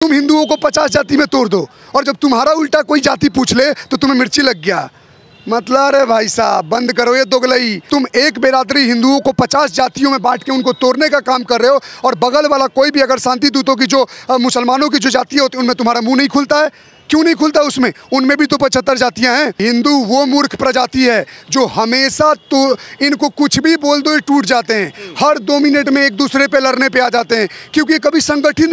तुम हिंदुओं को 50 जाति में तोड़ दो और जब तुम्हारा उल्टा कोई जाति पूछ ले तो तुम्हें मिर्ची लग गया। मतलब अरे भाई साहब बंद करो ये दोगलई। तुम एक बिरादरी हिंदुओं को 50 जातियों में बांट के उनको तोड़ने का काम कर रहे हो और बगल वाला कोई भी अगर शांति दूतों की जो मुसलमानों की जो जातियाँ होती है उनमें तुम्हारा मुंह नहीं खुलता है। क्यों नहीं खुलता? उसमें उनमें भी तो 75 जातियां हैं। हिंदू वो मूर्ख प्रजाति है जो हमेशा तो इनको कुछ भी बोल दो ये टूट जाते हैं। हर 2 मिनट में एक दूसरे पे लड़ने पे आ जाते हैं क्योंकि कभी संगठित ही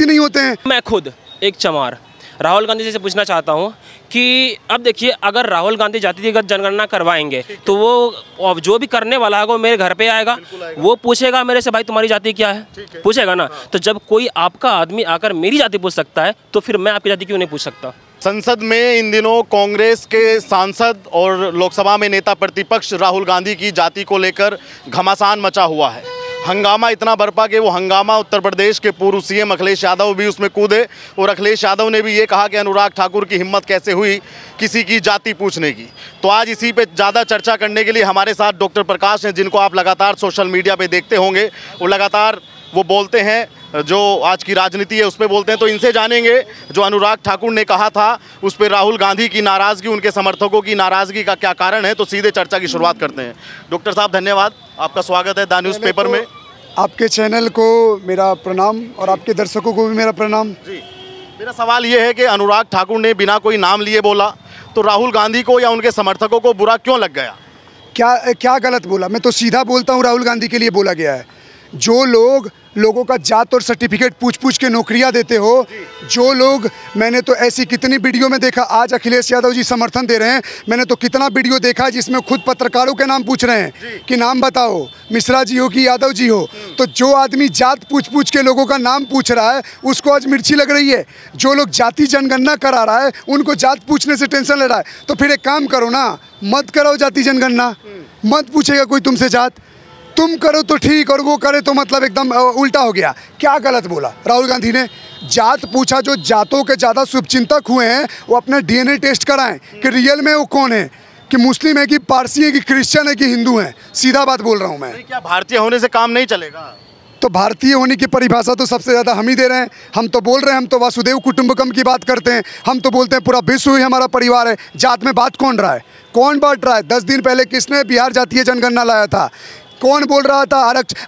नहीं होते हैं। मैं खुद एक चमार राहुल गांधी जी से पूछना चाहता हूं कि अब देखिए, अगर राहुल गांधी जातिगत जनगणना करवाएंगे तो वो जो भी करने वाला है वो मेरे घर पे आएगा, वो पूछेगा मेरे से भाई तुम्हारी जाति क्या है, पूछेगा ना। तो जब कोई आपका आदमी आकर मेरी जाति पूछ सकता है तो फिर मैं आपकी जाति क्यों नहीं पूछ सकता? संसद में इन दिनों कांग्रेस के सांसद और लोकसभा में नेता प्रतिपक्ष राहुल गांधी की जाति को लेकर घमासान मचा हुआ है। हंगामा इतना बरपा कि वो हंगामा उत्तर प्रदेश के पूर्व सीएम अखिलेश यादव भी उसमें कूदे और अखिलेश यादव ने भी ये कहा कि अनुराग ठाकुर की हिम्मत कैसे हुई किसी की जाति पूछने की। तो आज इसी पे ज़्यादा चर्चा करने के लिए हमारे साथ डॉक्टर प्रकाश हैं, जिनको आप लगातार सोशल मीडिया पे देखते होंगे। वो लगातार वो बोलते हैं, जो आज की राजनीति है उस पर बोलते हैं। तो इनसे जानेंगे जो अनुराग ठाकुर ने कहा था उस पर राहुल गांधी की नाराज़गी, उनके समर्थकों की नाराज़गी का क्या कारण है। तो सीधे चर्चा की शुरुआत करते हैं। डॉक्टर साहब धन्यवाद, आपका स्वागत है द न्यूज़ पेपर में। आपके चैनल को मेरा प्रणाम और आपके दर्शकों को भी मेरा प्रणाम। जी, मेरा सवाल ये है कि अनुराग ठाकुर ने बिना कोई नाम लिए बोला तो राहुल गांधी को या उनके समर्थकों को बुरा क्यों लग गया? क्या गलत बोला? मैं तो सीधा बोलता हूँ, राहुल गांधी के लिए बोला गया है। जो लोगों का जात और सर्टिफिकेट पूछ के नौकरियां देते हो, जो लोग, मैंने तो ऐसी कितनी वीडियो में देखा। आज अखिलेश यादव जी समर्थन दे रहे हैं, मैंने तो कितना वीडियो देखा जिसमें खुद पत्रकारों के नाम पूछ रहे हैं कि नाम बताओ, मिश्रा जी हो कि यादव जी हो। तो जो आदमी जात पूछ के लोगों का नाम पूछ रहा है उसको आज मिर्ची लग रही है। जो लोग जाति जनगणना करा रहा है उनको जात पूछने से टेंशन ले रहा है। तो फिर एक काम करो ना, मत कराओ जाति जनगणना, मत पूछेगा कोई तुमसे जात। तुम करो तो ठीक और वो करे तो मतलब एकदम उल्टा हो गया। क्या गलत बोला राहुल गांधी ने? जात पूछा। जो जातों के ज़्यादा शुभचिंतक हुए हैं वो अपना DNA टेस्ट कराएं कि रियल में वो कौन है, कि मुस्लिम है कि पारसी है कि क्रिश्चियन है कि हिंदू है। सीधा बात बोल रहा हूँ मैं। क्या भारतीय होने से काम नहीं चलेगा? तो भारतीय होने की परिभाषा तो सबसे ज़्यादा हम ही दे रहे हैं। हम तो बोल रहे हैं, हम तो वासुदेव कुटुंबकम की बात करते हैं। हम तो बोलते हैं पूरा विश्व ही हमारा परिवार है। जात में बात कौन रहा है? कौन बांट रहा है? 10 दिन पहले किसने बिहार जातीय जनगणना लाया था? कौन बोल रहा था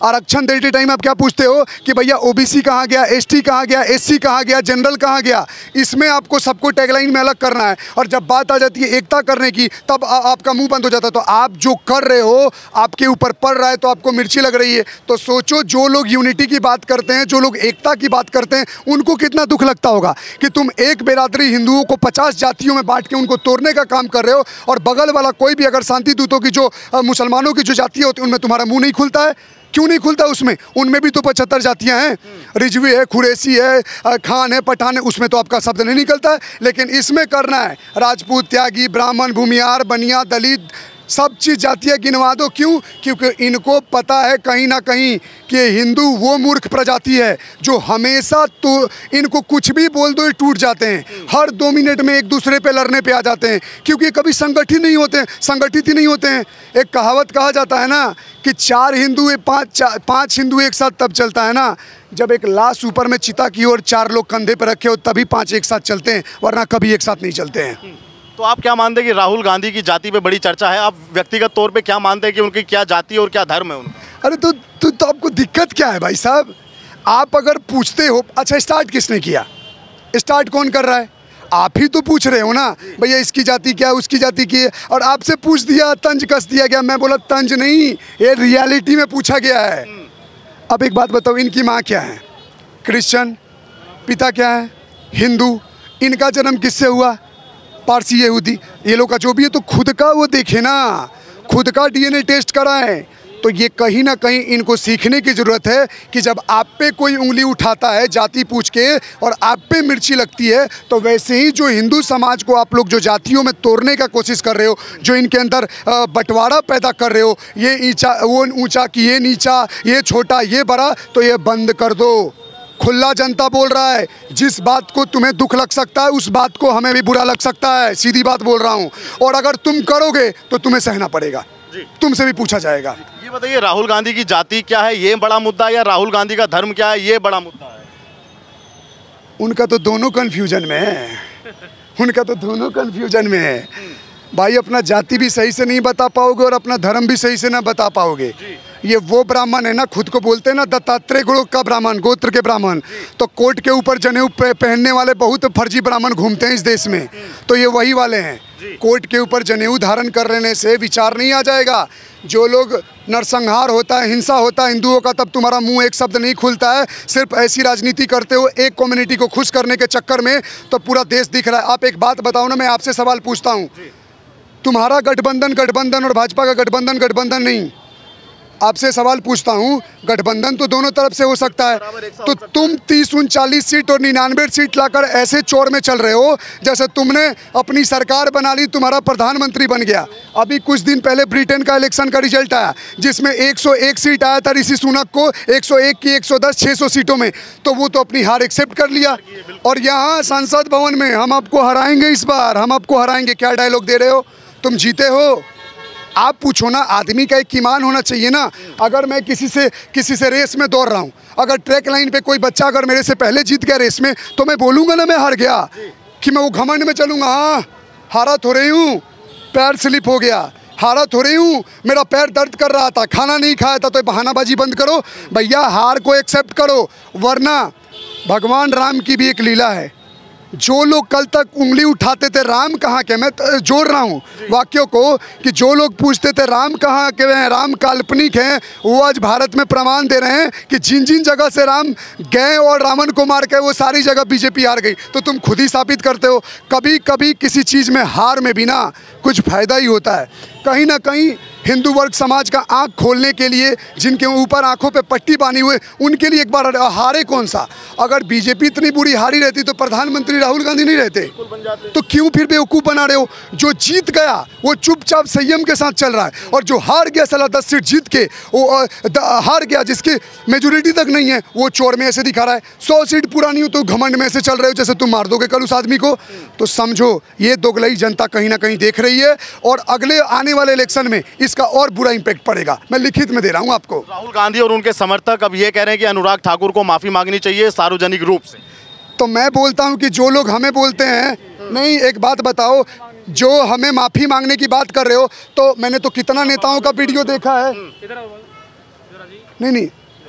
आरक्षण देते टाइम आप क्या पूछते हो कि भैया OBC कहाँ गया, ST कहाँ गया, SC कहाँ गया, जनरल कहाँ गया? इसमें आपको सबको टैगलाइन में अलग करना है और जब बात आ जाती है एकता करने की तब आपका मुंह बंद हो जाता है। तो आप जो कर रहे हो आपके ऊपर पड़ रहा है तो आपको मिर्ची लग रही है। तो सोचो, जो लोग यूनिटी की बात करते हैं, जो लोग एकता की बात करते हैं, उनको कितना दुख लगता होगा कि तुम एक बिरादरी हिंदुओं को 50 जातियों में बांट के उनको तोड़ने का काम कर रहे हो और बगल वाला कोई भी अगर शांति दूतों की जो मुसलमानों की जो जातियाँ होती है उनमें तुम्हारा मुंह नहीं खुलता है। क्यों नहीं खुलता? उसमें उनमें भी तो 75 जातियां हैं। रिजवी है, खुरेसी है, खान है, पठान है, उसमें तो आपका शब्द नहीं निकलता है। लेकिन इसमें करना है राजपूत, त्यागी, ब्राह्मण, भूमियार, बनिया, दलित, सब चीज़ जातियाँ गिनवा दो। क्यों? क्योंकि इनको पता है कहीं ना कहीं कि हिंदू वो मूर्ख प्रजाति है जो हमेशा तो इनको कुछ भी बोल दो ये टूट जाते हैं। हर 2 मिनट में एक दूसरे पे लड़ने पे आ जाते हैं क्योंकि कभी संगठित ही नहीं होते हैं। एक कहावत कहा जाता है ना कि 4 हिंदू 5 हिंदू एक साथ तब चलता है ना जब एक लाश ऊपर में चिता की और 4 लोग कंधे पर रखे हो, तभी 5 एक साथ चलते हैं, वरना कभी एक साथ नहीं चलते हैं। तो आप क्या मानते हैं कि राहुल गांधी की जाति पे बड़ी चर्चा है? आप व्यक्तिगत तौर पे क्या मानते हैं कि उनकी क्या जाति और क्या धर्म है उनका? अरे तो आपको दिक्कत क्या है भाई साहब? आप अगर पूछते हो, अच्छा स्टार्ट किसने किया? स्टार्ट कौन कर रहा है? आप ही तो पूछ रहे हो ना भैया इसकी जाति क्या है, उसकी जाति की है, और आपसे पूछ दिया, तंज कस दिया गया। मैं बोला तंज नहीं, ये रियलिटी में पूछा गया है। अब एक बात बताओ, इनकी माँ क्या है? क्रिश्चियन। पिता क्या है? हिंदू। इनका जन्म किससे हुआ? पारसी, यहूदी। ये लोग का जो भी है तो खुद का वो देखे ना, खुद का DNA टेस्ट कराएं। तो ये कहीं ना कहीं इनको सीखने की ज़रूरत है कि जब आप पे कोई उंगली उठाता है जाति पूछ के और आप पे मिर्ची लगती है, तो वैसे ही जो हिंदू समाज को आप लोग जो जातियों में तोड़ने का कोशिश कर रहे हो, जो इनके अंदर बंटवारा पैदा कर रहे हो, ये वो ऊंचा कि ये नीचा, ये छोटा ये बड़ा, तो ये बंद कर दो। खुला जनता बोल रहा है, जिस बात को तुम्हें दुख लग सकता है उस बात को हमें भी बुरा लग सकता है। सीधी बात बोल रहा हूँ। और अगर तुम करोगे तो तुम्हें सहना पड़ेगा, तुमसे भी पूछा जाएगा। ये बताइए, राहुल गांधी की जाति क्या है ये बड़ा मुद्दा, या राहुल गांधी का धर्म क्या है ये बड़ा मुद्दा है? उनका तो दोनों कन्फ्यूजन में है, उनका तो दोनों कन्फ्यूजन में है भाई। अपना जाति भी सही से नहीं बता पाओगे और अपना धर्म भी सही से ना बता पाओगे। ये वो ब्राह्मण है ना, खुद को बोलते हैं ना दत्तात्रेय गोत्र का ब्राह्मण, गोत्र के ब्राह्मण, तो कोट के ऊपर जनेऊ पहनने वाले बहुत फर्जी ब्राह्मण घूमते हैं इस देश में, तो ये वही वाले हैं। कोट के ऊपर जनेऊ धारण कर लेने से विचार नहीं आ जाएगा। जो लोग नरसंहार होता है, हिंसा होता है हिंदुओं का, तब तुम्हारा मुंह एक शब्द नहीं खुलता है। सिर्फ ऐसी राजनीति करते हो एक कम्युनिटी को खुश करने के चक्कर में, तो पूरा देश दिख रहा है। आप एक बात बताओ ना, मैं आपसे सवाल पूछता हूँ, तुम्हारा गठबंधन और भाजपा का गठबंधन नहीं, आपसे सवाल पूछता हूँ, गठबंधन तो दोनों तरफ से हो सकता है, तो तुम 30-39 सीट और 99 सीट लाकर ऐसे चौर में चल रहे हो जैसे तुमने अपनी सरकार बना ली, तुम्हारा प्रधानमंत्री बन गया। अभी कुछ दिन पहले ब्रिटेन का इलेक्शन का रिजल्ट आया जिसमें 101 सीट आया था ऋषि सुनक को, 101 की 110, 600 सीटों में, तो वो तो अपनी हार एक्सेप्ट कर लिया। और यहाँ संसद भवन में हम आपको हराएंगे, इस बार हम आपको हराएंगे, क्या डायलॉग दे रहे हो? तुम जीते हो। आप पूछो ना, आदमी का एक ईमान होना चाहिए ना। अगर मैं किसी से रेस में दौड़ रहा हूँ, अगर ट्रैक लाइन पे कोई बच्चा अगर मेरे से पहले जीत गया रेस में, तो मैं बोलूँगा ना मैं हार गया, कि मैं वो घमंड में चलूँगा, हाँ हारा तो रही हूँ, पैर स्लिप हो गया, हारा तो रही हूँ, मेरा पैर दर्द कर रहा था, खाना नहीं खाया था, तो बहानाबाजी बंद करो भैया, हार को एक्सेप्ट करो। वरना भगवान राम की भी एक लीला है। जो लोग कल तक उंगली उठाते थे राम कहाँ के, मैं जोड़ रहा हूँ वाक्यों को, कि जो लोग पूछते थे राम कहाँ के हैं, राम काल्पनिक हैं, वो आज भारत में प्रमाण दे रहे हैं कि जिन जिन जगह से राम गए और रावण को मार के, वो सारी जगह बीजेपी हार गई। तो तुम खुद ही साबित करते हो, कभी कभी किसी चीज़ में हार में भी ना कुछ फायदा ही होता है। कहीं ना कहीं हिंदू वर्ग समाज का आंख खोलने के लिए, जिनके ऊपर आंखों पे पट्टी बांधी हुई, उनके लिए एक बार हारे कौन सा? अगर बीजेपी इतनी बुरी हारी रहती तो प्रधानमंत्री राहुल गांधी नहीं रहते, तो क्यों फिर बेवकूफ़ बना रहे हो? जो जीत गया वो चुपचाप संयम के साथ चल रहा है, और जो हार गया साला 10 सीट जीत के वो हार गया, जिसकी मेजोरिटी तक नहीं है, वो चोर में ऐसे दिखा रहा है। 100 सीट पूरा नहीं हो तो घमंड में ऐसे चल रहे हो जैसे तुम मार दोगे कल उस आदमी को। तो समझो ये दोगलई जनता कहीं ना कहीं देख रही है, और अगले आने वाले इलेक्शन में इसका और बुरा इंपैक्ट पड़ेगा। मैं लिखित में दे रहा हूं आपको। राहुल गांधी और उनके समर्थक अब ये कह रहे हैं कि अनुराग ठाकुर को माफी मांगनी चाहिए सार्वजनिक रूप से। तो मैं बोलता हूं कि जो लोग हमें बोलते हैं, नहीं एक बात बताओ, जो हमें माफी मांगने की बात कर रहे हो, तो मैंने तो कितना नेताओं का वीडियो देखा है। नहीं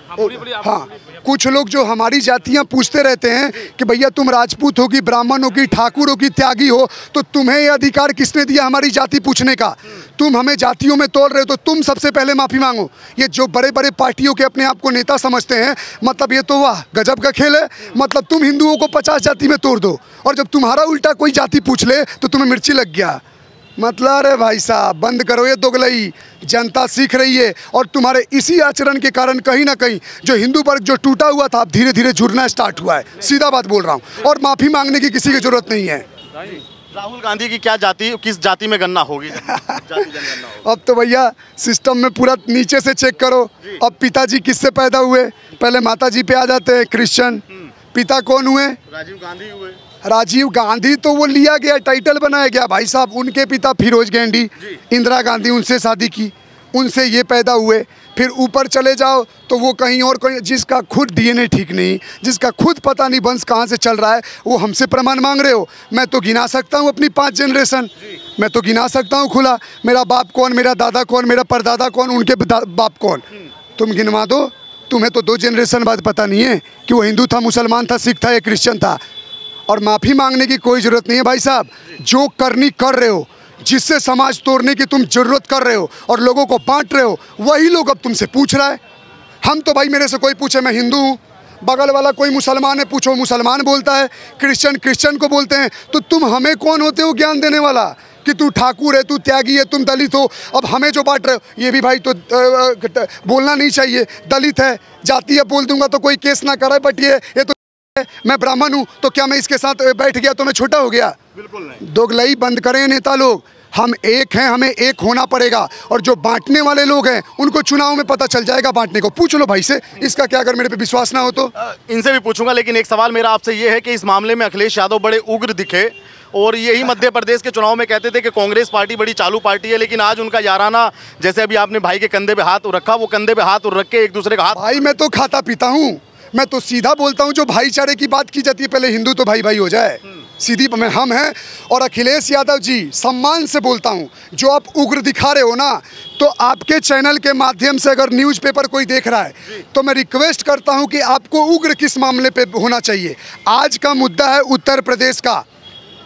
हाँ, कुछ लोग जो हमारी जातियां पूछते रहते हैं कि भैया तुम राजपूत होगी, ब्राह्मण होगी, ठाकुर होगी, त्यागी हो, तो तुम्हें ये अधिकार किसने दिया हमारी जाति पूछने का? तुम हमें जातियों में तोड़ रहे हो, तो तुम सबसे पहले माफ़ी मांगो। ये जो बड़े बड़े पार्टियों के अपने आप को नेता समझते हैं, मतलब ये तो वाह गजब का खेल है। मतलब तुम हिंदुओं को 50 जाति में तोड़ दो, और जब तुम्हारा उल्टा कोई जाति पूछ ले तो तुम्हें मिर्ची लग गया। मतलब अरे भाई साहब बंद करो ये दोगलई, जनता सीख रही है, और तुम्हारे इसी आचरण के कारण कहीं ना कहीं जो हिंदू वर्ग जो टूटा हुआ था, अब धीरे धीरे जुड़ना स्टार्ट हुआ है। सीधा बात बोल रहा हूँ, और माफ़ी मांगने की किसी की जरूरत नहीं है। राहुल गांधी की क्या जाति, किस जाति में गणना होगी? अब तो भैया सिस्टम में पूरा नीचे से चेक करो। अब पिताजी किससे पैदा हुए, पहले माताजी पे आ जाते हैं, क्रिश्चियन। पिता कौन हुए? राजीव गांधी हुए। राजीव गांधी तो वो लिया गया, टाइटल बनाया गया भाई साहब। उनके पिता फिरोज गांधी, इंदिरा गांधी उनसे शादी की, उनसे ये पैदा हुए। फिर ऊपर चले जाओ तो वो कहीं और कोई, जिसका खुद डीएनए ठीक नहीं, जिसका खुद पता नहीं वंश कहाँ से चल रहा है, वो हमसे प्रमाण मांग रहे हो। मैं तो गिना सकता हूँ अपनी 5 जनरेशन, मैं तो गिना सकता हूँ खुला, मेरा बाप कौन, मेरा दादा कौन, मेरा परदादा कौन, उनके बाप कौन। तुम गिनवा दो। तुम्हें तो 2 जनरेशन बाद पता नहीं है कि वो हिंदू था, मुसलमान था, सिख था या क्रिश्चियन था। और माफ़ी मांगने की कोई ज़रूरत नहीं है भाई साहब। जो करनी कर रहे हो, जिससे समाज तोड़ने की तुम ज़रूरत कर रहे हो और लोगों को बांट रहे हो, वही लोग अब तुमसे पूछ रहा है। हम तो भाई, मेरे से कोई पूछे मैं हिंदू हूँ, बगल वाला कोई मुसलमान है, पूछो मुसलमान बोलता है, क्रिश्चियन को बोलते हैं। तो तुम हमें कौन होते हो ज्ञान देने वाला कि तू ठाकुर है, तू त्यागी है, तुम दलित हो? अब हमें जो बांट रहे हो, ये भी भाई तो बोलना नहीं चाहिए। दलित है, जाति है, बोल दूंगा तो कोई केस ना करे, बट ये तो मैं ब्राह्मण हूँ, तो क्या मैं इसके साथ बैठ गया तो मैं छोटा हो गया? बिल्कुल नहीं। दोगलई बंद करें नेता लोग, हम एक हैं, हमें एक होना पड़ेगा। और जो बांटने वाले लोग हैं उनको चुनाव में पता चल जाएगा बांटने को। पूछ लो भाई से इसका क्या, अगर मेरे पे विश्वास ना हो तो। इनसे भी पूछूंगा, लेकिन एक सवाल मेरा आपसे ये है कि इस मामले में अखिलेश यादव बड़े उग्र दिखे, और यही मध्य प्रदेश के चुनाव में कहते थे कि कांग्रेस पार्टी बड़ी चालू पार्टी है, लेकिन आज उनका याराना, जैसे अभी आपने भाई के कंधे पे हाथ रखा, वो कंधे पे हाथ रख के एक दूसरे का हाथ। भाई मैं तो खाता पीता हूँ, मैं तो सीधा बोलता हूँ, जो भाईचारे की बात की जाती है पहले हिंदू तो भाई भाई हो जाए, सीधी में हम हैं। और अखिलेश यादव जी, सम्मान से बोलता हूँ, जो आप उग्र दिखा रहे हो ना, तो आपके चैनल के माध्यम से अगर न्यूज़पेपर कोई देख रहा है तो मैं रिक्वेस्ट करता हूँ कि आपको उग्र किस मामले पे होना चाहिए। आज का मुद्दा है उत्तर प्रदेश का,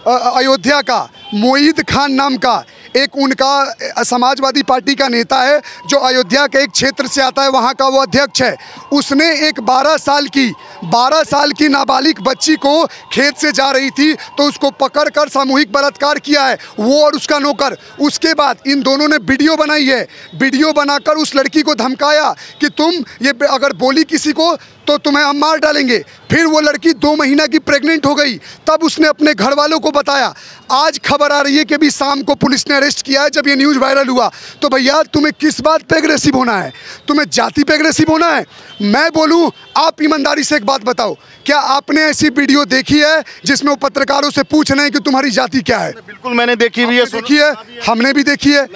अयोध्या का। मोईद खान नाम का एक उनका समाजवादी पार्टी का नेता है जो अयोध्या के एक क्षेत्र से आता है, वहाँ का वो अध्यक्ष है। उसने एक 12 साल की नाबालिग बच्ची को खेत से जा रही थी तो उसको पकड़कर सामूहिक बलात्कार किया है, वो और उसका नौकर। उसके बाद इन दोनों ने वीडियो बनाई है, वीडियो बनाकर उस लड़की को धमकाया कि तुम ये अगर बोली किसी को तो तुम्हें हम मार डालेंगे। फिर वो लड़की 2 महीना की प्रेग्नेंट हो गई, तब उसने अपने घर वालों को बताया। आज खबर आ रही है कि अभी शाम को पुलिस ने अरेस्ट किया है। जब ये न्यूज़ वायरल हुआ तो भैया तुम्हें किस बात पे एग्रेसिव होना है? तुम्हें जाति पे एग्रेसिव होना है? मैं बोलूं, आप ईमानदारी से एक बात बताओ, क्या आपने ऐसी वीडियो देखी है जिसमें वो पत्रकारों से पूछ रहे हैं कि तुम्हारी जाति क्या है? बिल्कुल मैंने देखी हुई है, देखी है, हमने भी देखी है,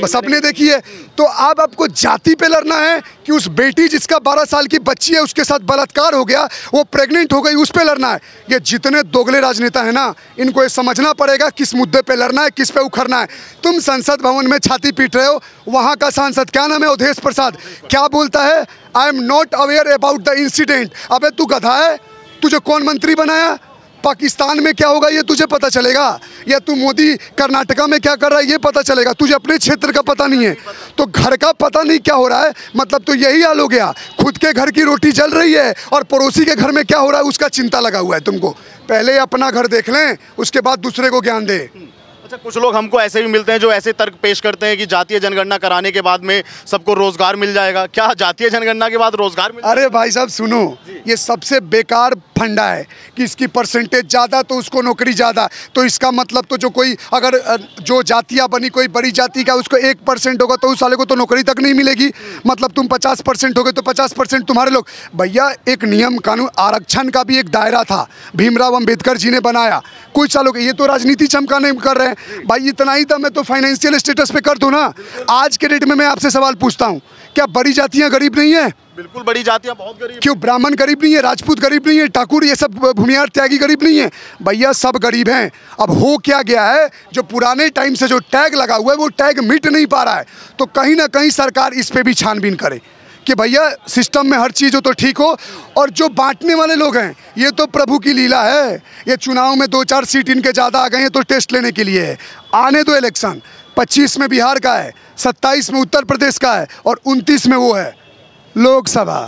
सबने देखी है। तो अब आपको जाति पे लड़ना है कि उस बेटी जिसका 12 साल की बच्ची है उसके साथ बलात्कार हो गया, वो प्रेग्नेंट हो गई, उस पे लड़ना है? ये जितने दोगले राजनेता है ना, इनको ये समझना पड़ेगा किस मुद्दे पे लड़ना है, किस पे उखड़ना है। तुम संसद भवन में छाती पीट रहे हो, वहाँ का सांसद क्या नाम है, अवधेश प्रसाद, क्या बोलता है? I am not aware about the incident. अबे तू गधा है, तुझे कौन मंत्री बनाया? पाकिस्तान में क्या होगा ये तुझे पता चलेगा, या तू मोदी कर्नाटका में क्या कर रहा है ये पता चलेगा, तुझे अपने क्षेत्र का पता नहीं है। तो घर का पता नहीं क्या हो रहा है, मतलब तो यही हाल हो गया। खुद के घर की रोटी जल रही है और पड़ोसी के घर में क्या हो रहा है उसका चिंता लगा हुआ है तुमको। पहले अपना घर देख लें, उसके बाद दूसरे को ज्ञान दे। अच्छा, कुछ लोग हमको ऐसे भी मिलते हैं जो ऐसे तर्क पेश करते हैं कि जातीय जनगणना कराने के बाद में सबको रोजगार मिल जाएगा। क्या जातीय जनगणना के बाद रोजगार मिल? अरे भाई साहब सुनो, ये सबसे बेकार फंडा है कि इसकी परसेंटेज ज़्यादा तो उसको नौकरी ज़्यादा। तो इसका मतलब तो जो कोई अगर जो जातियाँ बनी कोई बड़ी जाति का उसको 1% होगा तो उस साले को तो नौकरी तक नहीं मिलेगी। मतलब तुम 50% हो गए तो 50% तुम्हारे लोग। भैया एक नियम कानून आरक्षण का भी एक दायरा था, भीमराव अंबेडकर जी ने बनाया कुछ सालों के। ये तो राजनीति चमकाने कर रहे हैं भाई, इतना ही था मैं तो फाइनेंशियल स्टेटस पे कर दूं ना। आज के डेट में मैं आपसे सवाल पूछता हूं, क्या बड़ी जातियां गरीब नहीं है? बिल्कुल बड़ी जातियां बहुत गरीब। क्यों ब्राह्मण गरीब नहीं है, राजपूत गरीब नहीं है, ठाकुर ये सब भूमिहार त्यागी गरीब नहीं है? भैया सब गरीब हैं। अब हो क्या गया है, जो पुराने टाइम से जो टैग लगा हुआ है वो टैग मिट नहीं पा रहा है। तो कहीं ना कहीं सरकार इस पे भी छानबीन करे कि भैया सिस्टम में हर चीज़ हो तो ठीक हो। और जो बांटने वाले लोग हैं ये तो प्रभु की लीला है। ये चुनाव में 2-4 सीट इनके ज़्यादा आ गए हैं तो टेस्ट लेने के लिए है। आने दो इलेक्शन, 25 में बिहार का है, 27 में उत्तर प्रदेश का है और 29 में वो है लोकसभा।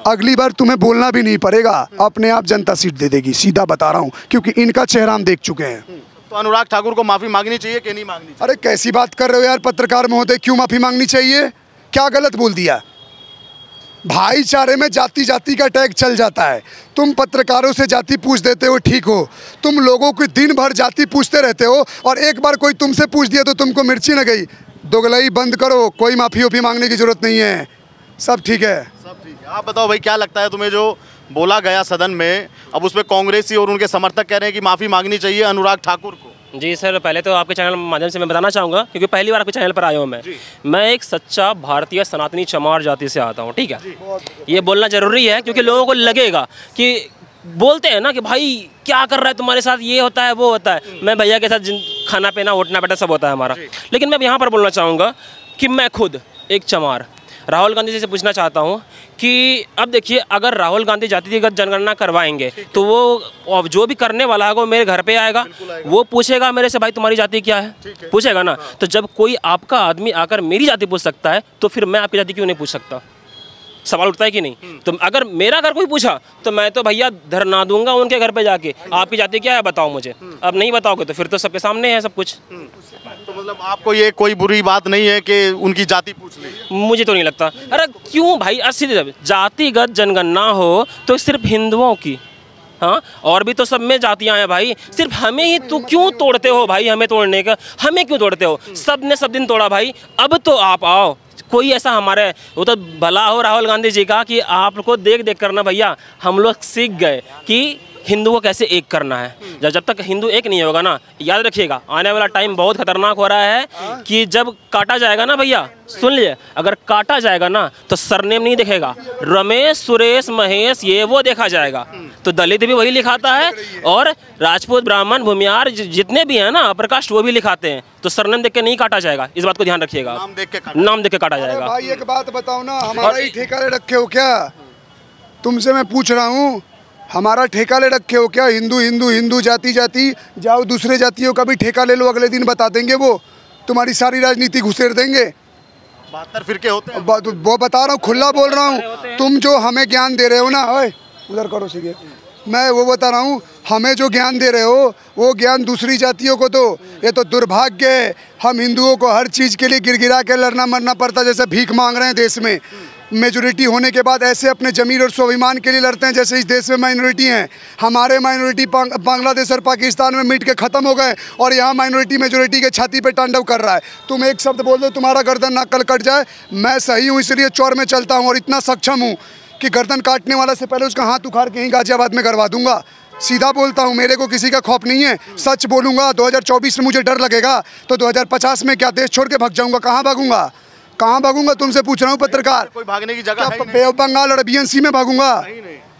अगली बार तुम्हें बोलना भी नहीं पड़ेगा, अपने आप जनता सीट दे देगी, सीधा बता रहा हूँ, क्योंकि इनका चेहरा हम देख चुके हैं। तो अनुराग ठाकुर को माफ़ी मांगनी चाहिए कि नहीं मांगनी चाहिए? अरे कैसी बात कर रहे हो यार पत्रकार महोदय, क्यों माफ़ी मांगनी चाहिए? क्या गलत बोल दिया? भाईचारे में जाति जाति का टैग चल जाता है। तुम पत्रकारों से जाति पूछ देते हो, ठीक हो, तुम लोगों को दिन भर जाति पूछते रहते हो और एक बार कोई तुमसे पूछ दिया तो तुमको मिर्ची न गई। दोगलाई बंद करो, कोई माफ़ी ओफी मांगने की जरूरत नहीं है, सब ठीक है, सब ठीक है। आप बताओ भाई, क्या लगता है तुम्हें जो बोला गया सदन में, अब उसमें कांग्रेसी और उनके समर्थक कह रहे हैं कि माफ़ी मांगनी चाहिए अनुराग ठाकुर को? जी सर, पहले तो आपके चैनल माध्यम से मैं बताना चाहूँगा, क्योंकि पहली बार आपके चैनल पर आया हूँ मैं एक सच्चा भारतीय सनातनी चमार जाति से आता हूँ, ठीक है। ये बोलना ज़रूरी है क्योंकि लोगों को लगेगा कि बोलते हैं ना कि भाई क्या कर रहा है तुम्हारे साथ, ये होता है वो होता है। मैं भैया के साथ खाना पीना उठना बैठना सब होता है हमारा। लेकिन मैं यहाँ पर बोलना चाहूँगा कि मैं खुद एक चमार राहुल गांधी जी से पूछना चाहता हूं कि अब देखिए, अगर राहुल गांधी जातिगत जनगणना करवाएंगे तो वो जो भी करने वाला है वो मेरे घर पे आएगा, वो पूछेगा मेरे से भाई तुम्हारी जाति क्या है, पूछेगा ना। तो जब कोई आपका आदमी आकर मेरी जाति पूछ सकता है तो फिर मैं आपकी जाति क्यों नहीं पूछ सकता? सवाल उठता है कि नहीं? तो अगर मेरा घर कोई पूछा तो मैं तो भैया धरना दूंगा उनके घर पे जाके, आपकी जाति क्या है बताओ मुझे। अब नहीं बताओगे तो फिर तो सबके सामने है सब कुछ। तो मतलब आपको ये कोई बुरी बात नहीं है कि उनकी जाति पूछ ली? मुझे तो नहीं लगता। अरे क्यों भाई, सीधे जातिगत जनगणना हो तो सिर्फ हिंदुओं की, हाँ, और भी तो सब में जातियां हैं भाई, सिर्फ हमें ही तो क्यों तोड़ते हो भाई? हमें तोड़ने का, हमें क्यों तोड़ते हो? सब ने सब दिन तोड़ा भाई, अब तो आप आओ। कोई ऐसा हमारे, वो तो भला हो राहुल गांधी जी का कि आपको देख देख करना भैया हम लोग सीख गए कि हिंदू को कैसे एक करना है। जब तक हिंदू एक नहीं होगा ना, याद रखिएगा आने वाला टाइम बहुत खतरनाक हो रहा है कि जब काटा जाएगा ना भैया, सुन लिए, अगर काटा जाएगा ना तो सरनेम नहीं दिखेगा, रमेश, सुरेश, महेश, ये वो देखा जाएगा। तो दलित भी वही लिखाता है और राजपूत, ब्राह्मण, भूमियार जितने भी हैं ना, अपर कास्ट, वो भी लिखाते हैं। तो सरनेम देख के नहीं काटा जाएगा, इस बात को ध्यान रखिएगा। नाम देख के काटा जाएगा। भाई एक बात बताओ ना, हमारा ही ठेका ले रखे हो क्या? तुमसे मैं पूछ रहा हूँ, हमारा ठेका ले रखे हो क्या? हिंदू हिंदू हिंदू, जाति जाति, जाओ दूसरे जातियों का भी ठेका ले लो, अगले दिन बता देंगे वो, तुम्हारी सारी राजनीति घुसेड़ देंगे। 72 फिरके होते हैं। वो बता रहा हूँ, खुला बोल रहा हूँ। तुम जो हमें ज्ञान दे रहे हो ना, ओए उधर करो सीधे, मैं वो बता रहा हूँ, हमें जो ज्ञान दे रहे हो वो ज्ञान दूसरी जातियों को दो। ये तो दुर्भाग्य है, हम हिंदुओं को हर चीज़ के लिए गिरगिरा के लड़ना मरना पड़ता, जैसे भीख मांग रहे हैं देश में। मेजोरिटी होने के बाद ऐसे अपने ज़मीर और स्वाभिमान के लिए लड़ते हैं जैसे इस देश में माइनॉरिटी हैं। हमारे माइनॉरिटी बांग्लादेश और पाकिस्तान में मिट के ख़त्म हो गए और यहाँ माइनॉरिटी मेजोरिटी के छाती पे तांडव कर रहा है। तुम एक शब्द बोल दो, तुम्हारा गर्दन ना कल कट जाए। मैं सही हूँ इसलिए चौर में चलता हूँ और इतना सक्षम हूँ कि गर्दन काटने वाला से पहले उसका हाथ उखाड़ के ही गाजियाबाद में करवा दूंगा। सीधा बोलता हूँ, मेरे को किसी का खौफ नहीं है, सच बोलूँगा। 2024 में मुझे डर लगेगा तो 2050 में क्या देश छोड़ के भाग जाऊँगा? कहाँ भागूंगा? कहाँ भागूंगा? तुमसे पूछ रहा हूँ पत्रकार। कोई भागने की जगह है बे ऑफ बंगाल और BNC में भागूंगा?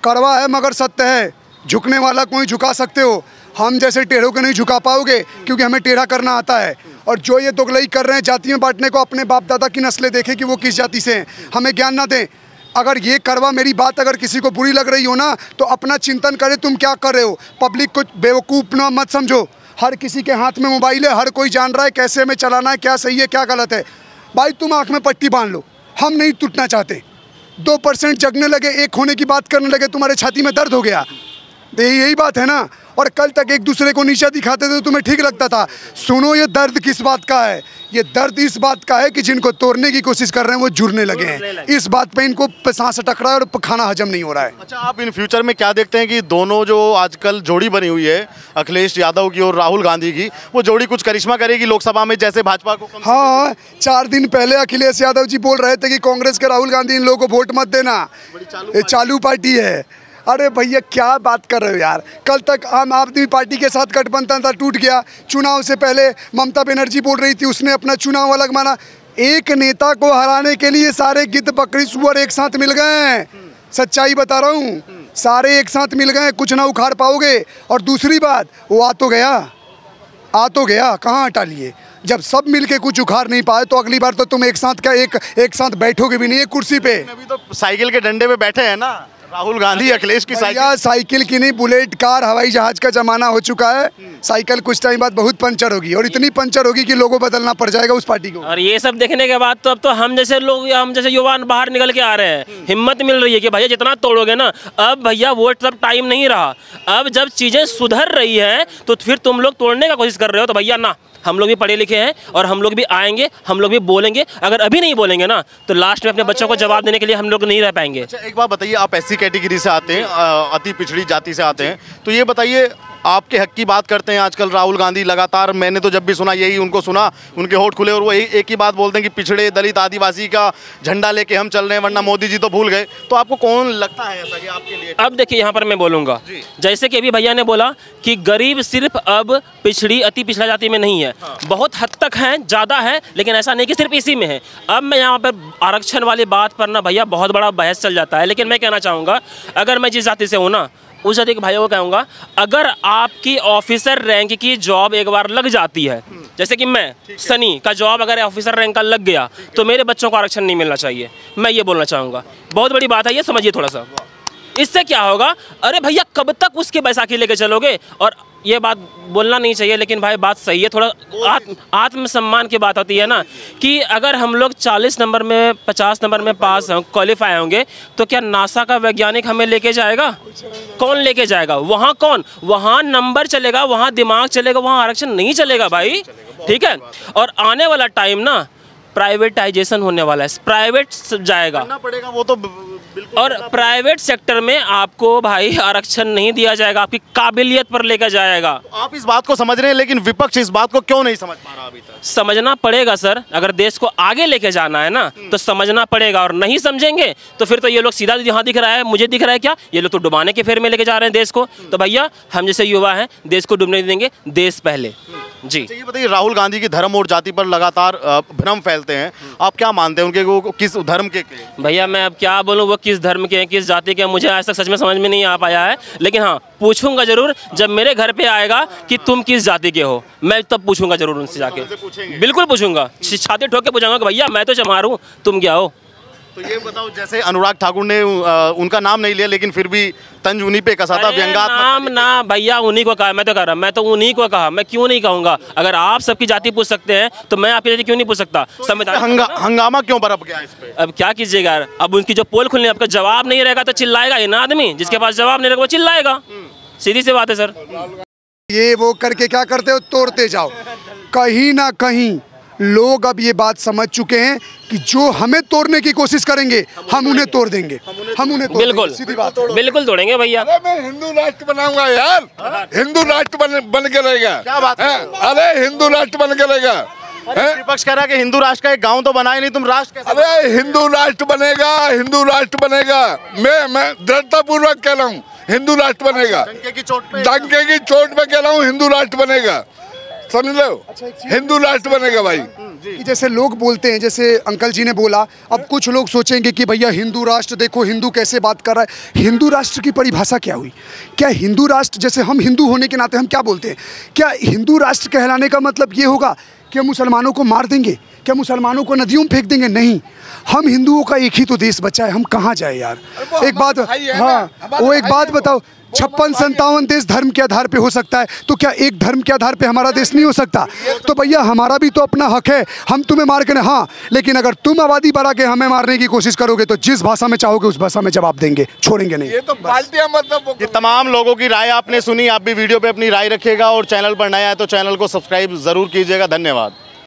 कड़वा है मगर सत्य है, झुकने वाला कोई झुका सकते हो, हम जैसे टेढ़ों को नहीं झुका पाओगे क्योंकि हमें टेढ़ा करना आता है। और जो ये दोगलई कर रहे हैं जाति में बांटने को, अपने बाप दादा की नस्लें देखें कि वो किस जाति से हैं, हमें ज्ञान ना दें। अगर ये करवा मेरी बात अगर किसी को बुरी लग रही हो ना तो अपना चिंतन करे, तुम क्या कर रहे हो। पब्लिक को बेवकूफ़ ना मत समझो, हर किसी के हाथ में मोबाइल है, हर कोई जान रहा है कैसे हमें चलाना है, क्या सही है क्या गलत है। भाई तुम आँख में पट्टी बांध लो, हम नहीं टूटना चाहते। 2% जगने लगे, एक होने की बात करने लगे, तुम्हारे छाती में दर्द हो गया, यही बात है ना। और कल तक एक दूसरे को नीचा दिखाते थे तो तुम्हें ठीक लगता था। सुनो, ये दर्द किस बात का है? ये दर्द इस बात का है कि जिनको तोड़ने की कोशिश कर रहे हैं वो जुड़ने लगे हैं। इस बात पे इनको सांस अटक रहा है और खाना हजम नहीं हो रहा है। अच्छा, आप इन फ्यूचर में क्या देखते हैं कि दोनों जो आजकल जोड़ी बनी हुई है, अखिलेश यादव की और राहुल गांधी की, वो जोड़ी कुछ करिश्मा करेगी लोकसभा में जैसे भाजपा को? हाँ, 4 दिन पहले अखिलेश यादव जी बोल रहे थे कि कांग्रेस के राहुल गांधी इन लोगों को वोट मत देना, ये चालू पार्टी है। अरे भैया क्या बात कर रहे हो यार। कल तक आम आदमी पार्टी के साथ गठबंधन था, टूट गया। चुनाव से पहले ममता बनर्जी बोल रही थी, उसने अपना चुनाव अलग माना। एक नेता को हराने के लिए सारे गिद्ध बकरी सुअर एक साथ मिल गए हैं, सच्चाई बता रहा हूँ, सारे एक साथ मिल गए, कुछ ना उखाड़ पाओगे। और दूसरी बात, वो आ तो गया, कहाँ हटा लिए? जब सब मिलके कुछ उखाड़ नहीं पाए तो अगली बार तो तुम एक साथ क्या एक साथ बैठोगे भी नहीं एक कुर्सी पे। अभी तो साइकिल के डंडे पे बैठे हैं ना राहुल गांधी, अखिलेश की साइकिल की नहीं, बुलेट, कार, हवाई जहाज का जमाना हो चुका है। साइकिल कुछ टाइम बाद बहुत पंचर होगी और इतनी पंचर होगी कि लोगों बदलना पड़ जाएगा उस पार्टी को। और ये सब देखने के बाद तो अब तो हम जैसे लोग, हम जैसे युवा बाहर निकल के आ रहे हैं, हिम्मत मिल रही है कि भैया जितना तोड़ोगे ना, अब भैया वो सब टाइम नहीं रहा। अब जब चीज़ें सुधर रही हैं तो फिर तुम लोग तोड़ने का कोशिश कर रहे हो, तो भैया ना, हम लोग भी पढ़े लिखे हैं और हम लोग भी आएंगे, हम लोग भी बोलेंगे। अगर अभी नहीं बोलेंगे ना तो लास्ट में अपने बच्चों को जवाब देने के लिए हम लोग नहीं रह पाएंगे। अच्छा, एक बात बताइए, आप SC कैटेगरी से आते हैं, अति पिछड़ी जाति से आते हैं, तो ये बताइए, आपके हक की बात करते हैं आजकल राहुल गांधी लगातार। मैंने तो जब भी सुना यही उनको सुना, उनके होठ खुले और वो एक ही बात बोलते हैं कि पिछड़े दलित आदिवासी का झंडा लेके हम चल रहे हैं, वरना मोदी जी तो भूल गए। तो आपको कौन लगता है ऐसा कि आपके लिए? अब देखिए, यहाँ पर मैं बोलूँगा, जैसे कि अभी भैया ने बोला कि गरीब सिर्फ अब पिछड़ी, अति पिछड़ा जाति में नहीं है, बहुत हद तक है, ज़्यादा है, लेकिन ऐसा नहीं कि सिर्फ इसी में है। अब मैं यहाँ पर आरक्षण वाली बात पर ना भैया बहुत बड़ा बहस चल जाता है, लेकिन मैं कहना चाहूँगा, अगर मैं जिस जाति से हूँ ना, उस जाति के भाइयों को कहूँगा, अगर आपकी ऑफिसर रैंक की जॉब एक बार लग जाती है, जैसे कि मैं सनी का जॉब अगर ऑफिसर रैंक का लग गया, तो मेरे बच्चों को आरक्षण नहीं मिलना चाहिए। मैं ये बोलना चाहूँगा, बहुत बड़ी बात है ये, समझिए थोड़ा सा। इससे क्या होगा? अरे भैया कब तक उसके बैसाखी लेके चलोगे? और ये बात बोलना नहीं चाहिए, लेकिन भाई बात सही है, थोड़ा आत्मसम्मान की बात होती है ना, कि अगर हम लोग 40 नंबर में 50 नंबर में पास क्वालिफाई होंगे तो क्या नासा का वैज्ञानिक हमें लेके जाएगा? कौन लेके जाएगा? वहाँ कौन? वहाँ नंबर चलेगा, वहाँ दिमाग चलेगा, वहाँ आरक्षण नहीं चलेगा भाई, ठीक है। और आने वाला टाइम ना प्राइवेटाइजेशन होने वाला है, प्राइवेट जाएगा, करना पड़ेगा, वो तो और प्राइवेट सेक्टर में आपको भाई आरक्षण नहीं दिया जाएगा, आपकी काबिलियत पर लेकर जाएगा। आप इस बात को समझ रहे हैं, लेकिन विपक्ष इस बात को क्यों नहीं समझ पा रहा अभी तक? समझना पड़ेगा सर, अगर देश को आगे लेके जाना है ना तो समझना पड़ेगा, और नहीं समझेंगे तो फिर तो ये लोग सीधा यहाँ दिख रहा है, मुझे दिख रहा है क्या, ये लोग तो डुबाने के फेर में लेके जा रहे हैं देश को। तो भैया हम जैसे युवा हैं देश को डूबने देंगे, देश पहले। जी ये बताइए, राहुल गांधी की धर्म और जाति पर लगातार भ्रम फैलते हैं, आप क्या मानते हैं उनके, वो किस धर्म के? भैया मैं अब क्या बोलूँ, वो किस धर्म के हैं, किस जाति के हैं, मुझे आज तक सच में समझ में नहीं आ पाया है। लेकिन हाँ, पूछूंगा जरूर जब मेरे घर पे आएगा कि तुम किस जाति के हो, मैं तब पूछूंगा जरूर उनसे जाके, बिल्कुल पूछूंगा, छाती ठोक के पूछूंगा कि भैया मैं तो चमार हूँ, तुम क्या हो। तो ये बताओ, जैसे अनुराग ठाकुर ने उनका नाम नहीं लिया, लेकिन फिर भी तंज उन्हीं पे कसा था, व्यंग्यात्मक नाम ना भैया उन्हीं को कहा, मैं तो कह रहा, मैं तो उन्हीं को कहा, मैं क्यों नहीं कहूँगा। अगर आप सबकी जाति पूछ सकते हैं तो मैं आपकी जाति क्यों नहीं पूछ सकता। संविधान हंगामा क्यों बरप गया इस पे? अब क्या कीजिएगा यार, अब उनकी जो पोल खुलने, आपका जवाब नहीं रहेगा तो चिल्लाएगा ही ना आदमी, जिसके पास जवाब नहीं रहेगा वो चिल्लाएगा, सीधी सी बात है सर। ये वो करके क्या करते हो, तोड़ते जाओ। कहीं ना कहीं लोग अब ये बात समझ चुके हैं कि जो हमें तोड़ने की कोशिश करेंगे हम उन्हें तोड़ देंगे, हम उन्हें तोड़ बिल्कुल देंगे, सीधी बात। बिल्कुल तोड़ेंगे भैया। अरे मैं हिंदू राष्ट्र बनाऊंगा यार, हिंदू राष्ट्र बन के रहेगा। क्या बात है? अरे हिंदू राष्ट्र बन के रहेगा। विपक्ष कह रहा है कि हिंदू राष्ट्र का एक गांव तो बनाए नहीं, तुम राष्ट्र कैसे? अरे हिंदू राष्ट्र बनेगा, हिंदू राष्ट्र बनेगा। मैं दृढ़ता पूर्वक कह रहा हूँ, हिंदू राष्ट्र बनेगा। डंके की चोट पे कह रहा हूँ, हिंदू राष्ट्र बनेगा, समझ लो, हिंदू राष्ट्र बनेगा भाई। कि जैसे लोग बोलते हैं, जैसे अंकल जी ने बोला, अब कुछ लोग सोचेंगे कि भैया हिंदू राष्ट्र, देखो हिंदू कैसे बात कर रहा है। हिंदू राष्ट्र की परिभाषा क्या हुई? क्या हिंदू राष्ट्र, जैसे हम हिंदू होने के नाते हम क्या बोलते हैं, क्या हिंदू राष्ट्र कहलाने का मतलब ये होगा कि हम मुसलमानों को मार देंगे, क्या मुसलमानों को नदियों में फेंक देंगे? नहीं, हम हिंदुओं का एक ही तो देश बचा है, हम कहाँ जाए यार। एक बात, हाँ वो एक बात बताओ, 56-57 देश धर्म के आधार पे हो सकता है, तो क्या एक धर्म के आधार पे हमारा देश नहीं हो सकता? तो भैया हमारा भी तो अपना हक है, हम तुम्हें मार के, हाँ लेकिन अगर तुम आबादी बढ़ा के हमें मारने की कोशिश करोगे तो जिस भाषा में चाहोगे उस भाषा में जवाब देंगे, छोड़ेंगे नहीं। ये तो पार्टियां मतलब। ये तमाम लोगों की राय आपने सुनी, आप भी वीडियो पे अपनी राय रखिएगा, और चैनल पर नया है तो चैनल को सब्सक्राइब जरूर कीजिएगा। धन्यवाद।